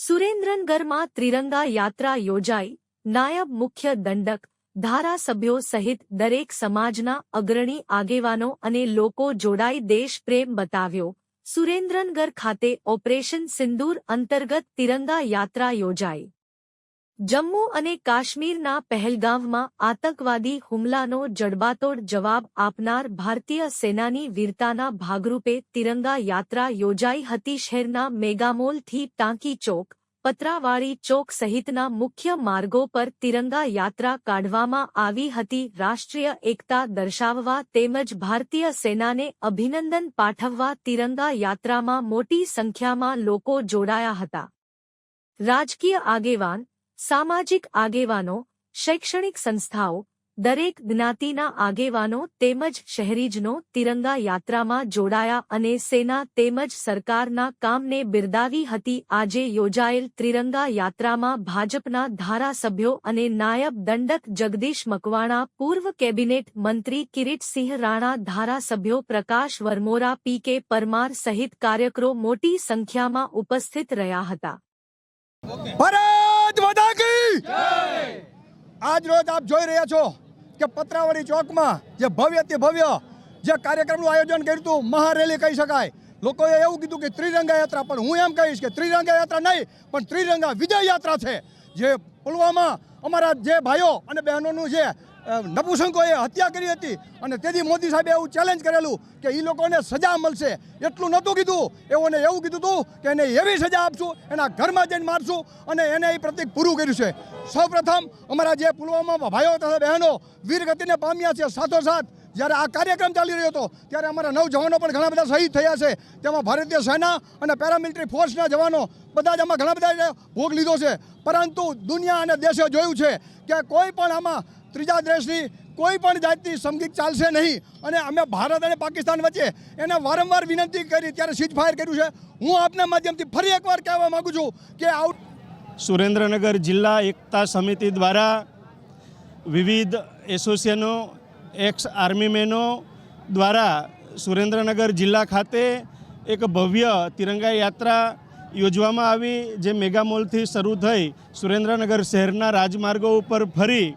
સુરેન્દ્રનગરમાં ત્રિરંગા યાત્રા યોજાઈ। નાયબ મુખ્ય દંડક, ધારાસભ્યો સહિત દરેક સમાજના અગ્રણી આગેવાનો અને લોકો જોડાઈ દેશપ્રેમ બતાવ્યો। સુરેન્દ્રનગર ખાતે ઓપરેશન સિંદૂર અંતર્ગત તિરંગા યાત્રા યોજાઈ। જમ્મુ અને કાશ્મીરના પહેલગામમાં આતંકવાદી હુમલાનો જડબાતોડ જવાબ આપનાર ભારતીય સેનાની વીરતાના ભાગરૂપે તિરંગા યાત્રા યોજાઈ હતી। શહેરના મેગામોલથી ટાંકી ચોક, પતરાવાળી ચોક સહિતના મુખ્ય માર્ગો પર તિરંગા યાત્રા કાઢવામાં આવી હતી। રાષ્ટ્રીય એકતા દર્શાવવા તેમજ ભારતીય સેનાને અભિનંદન પાઠવવા તિરંગા યાત્રામાં મોટી સંખ્યામાં લોકો જોડાયા હતા। રાજકીય આગેવાન, સામાજિક આગેવાનો, શૈક્ષણિક સંસ્થાઓ, દરેક જ્ઞાતિના આગેવાનો તેમજ શહેરીજનો તિરંગા યાત્રામાં જોડાયા અને સેના તેમજ સરકારના કામને બિરદાવી હતી। આજે યોજાયેલ ત્રિરંગા યાત્રામાં ભાજપના ધારાસભ્યો અને નાયબ દંડક જગદીશ મકવાણા, પૂર્વ કેબિનેટ મંત્રી કિરીટસિંહ રાણા, ધારાસભ્યો પ્રકાશ વરમોરા, પી.કે. પરમાર સહિત કાર્યકરો મોટી સંખ્યામાં ઉપસ્થિત રહ્યા હતા। ભારત માતા કી જય। આજ રોજ આપ જોઈ રહ્યા છો કે પતરાવાળી ચોકમાં જે ભવ્યથી ભવ્ય જે કાર્યક્રમનું આયોજન કર્યું હતું, મહારેલી કહી શકાય। લોકોએ એવું કીધું કે ત્રિરંગા યાત્રા, પણ હું એમ કહીશ કે ત્રિરંગા યાત્રા નહીં પણ ત્રિરંગા વિજય યાત્રા છે। જે પુલવામા અમારા જે ભાઈઓ અને બહેનોનું જે નપુસંકોએ હત્યા કરી હતી અને તેથી મોદી સાહેબે એવું ચેલેન્જ કરેલું કે એ લોકોને સજા મળશે, એટલું નહોતું કીધું, એઓને એવું કીધું હતું કે એને એવી સજા આપશું, એના ઘરમાં જઈને મારશું અને એને એ પ્રતિક પૂરું કર્યું છે। સૌપ્રથમ અમારા જે પુલવામામાં ભાઈઓ તથા બહેનો વીરગતિને પામ્યા છે, સાથોસાથ જ્યારે આ કાર્યક્રમ ચાલી રહ્યો હતો ત્યારે અમારા નવજવાનો પણ ઘણા બધા શહીદ થયા છે। તેમાં ભારતીય સેના અને પેરામિલિટરી ફોર્સના જવાનો બધા જ આમાં ઘણા બધા ભોગ લીધો છે। પરંતુ દુનિયા અને દેશે જોયું છે કે કોઈ પણ આમાં ત્રીજા દેશની કોઈ પણ જાતની સમગીત ચાલશે નહીં અને અમે ભારત અને પાકિસ્તાન વચ્ચે એને વારંવાર વિનંતી કરી ત્યારે સીઝફાયર કર્યું છે। હું આપના માધ્યમથી ફરી એકવાર કહેવા માગું છું કે સુરેન્દ્રનગર જિલ્લા એકતા સમિતિ દ્વારા વિવિધ એસોસિએશનો, એક્સ આર્મીમેનો દ્વારા સુરેન્દ્રનગર જિલ્લા ખાતે એક ભવ્ય તિરંગા યાત્રા યોજવામાં આવી, જે મેગામોલથી શરૂ થઈ સુરેન્દ્રનગર શહેરના રાજમાર્ગો ઉપર ફરી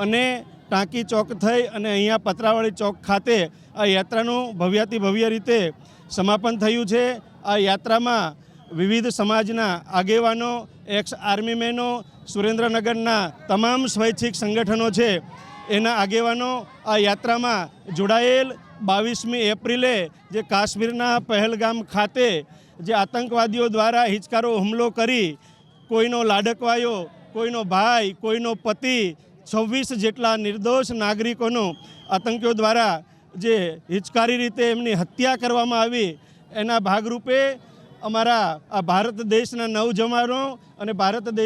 અને ટાંકી ચોક થઈ અને અહીંયા પતરાવાળી ચોક ખાતે આ યાત્રાનું ભવ્યાતિ ભવ્ય રીતે સમાપન થયું છે। આ યાત્રામાં વિવિધ સમાજના આગેવાનો, એક્સ આર્મીમેનો, સુરેન્દ્રનગરના તમામ સ્વૈચ્છિક સંગઠનો છે એના આગેવાનો આ યાત્રામાં જોડાયેલ। 22મી એપ્રિલે જે કાશ્મીરના પહેલગામ ખાતે જે આતંકવાદીઓ દ્વારા હિચકારો હુમલો કરી કોઈનો લાડકવાયો, કોઈનો ભાઈ, કોઈનો પતિ, 26 જેટલા નિર્દોષ નાગરિકોનો આતંકીઓ દ્વારા જે હિચકારી રીતે એમની હત્યા કરવામાં આવી, એના ભાગરૂપે અમારા આ ભારત દેશના નવજવાનો અને ભારત દેશ